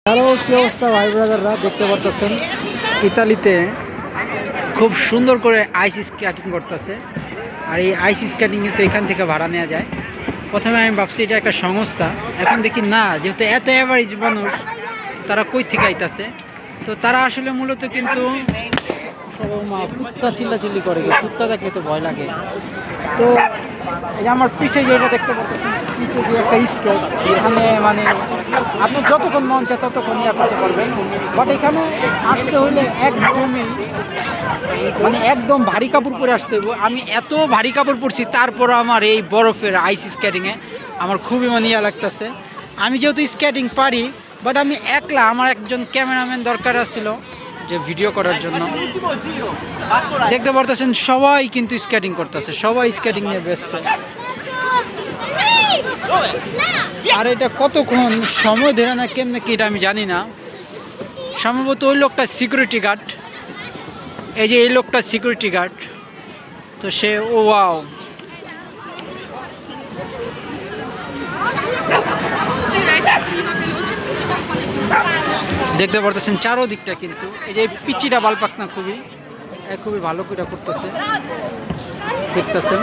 Hello, কি অবস্থা ভাই ব্রাদাররা? দেখতে পারতেছেন ইতালিতে খুব সুন্দর করে আইস স্কেটিং করতেছে। আর এই আইস স্কেটিং কিন্তু এখান থেকে ভাড়া নেওয়া যায়। প্রথমে আমি ভাবছি এটা একটা সংস্থা, এখন দেখি না, যেহেতু এত অ্যাভারেজ মানুষ তারা কই থেকে আইতাছে। তো তারা আসলে মূলত কিন্তু কুত্তা চিল্লাচিল্লি করে, কুত্তা দেখলে তো ভয় লাগে। তো এই যে আমার পিছিয়ে যেটা দেখতে পাচ্ছেন, পিছিয়ে যে একটা স্টক, এখানে মানে আপনি যতক্ষণ মন চায় ততক্ষণ ইয়া করতে পারবেন। বাট এখানে আসতে হলে একদম ভারী কাপড় পরে আসতে হবে। আমি এত ভারী কাপড় পরছি, তারপর আমার এই বরফের আইস স্কেটিংয়ে আমার খুবই ইয়া লাগতেছে। আমি যেহেতু স্কেটিং পারি, বাট আমি একলা, আমার একজন ক্যামেরাম্যান দরকার ছিল যে ভিডিও করার জন্য। দেখতে পারতেছেন সবাই কিন্তু স্কেটিং করতেছে, সবাই স্কেটিং নিয়ে ব্যস্ত। আর এটা কতক্ষণ সময় ধরে না কেমনে কি এটা আমি জানি না। সম্ভবত ওই লোকটা সিকিউরিটি গার্ড, এই যে এই লোকটা সিকিউরিটি গার্ড। তো সে ওয়াও, দেখতে পারতেছেন চারোদিকটা কিন্তু এই যে পিচিটা বালপাকনা খুবই খুবই ভালো করে করতেছে, দেখতেছেন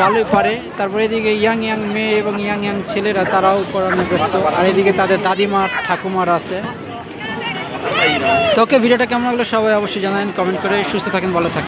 ভালোই পারে। তারপরে এদিকে ইয়াং ইয়াং মেয়ে এবং ইয়াং ইয়াং ছেলেরা তারাও করানো ব্যস্ত। আর এদিকে তাদের দাদিমা ঠাকুমার আছে। তো ওকে, ভিডিওটা কেমন লাগলো সবাই অবশ্যই জানাবেন কমেন্ট করে। সুস্থ থাকেন, ভালো থাকেন।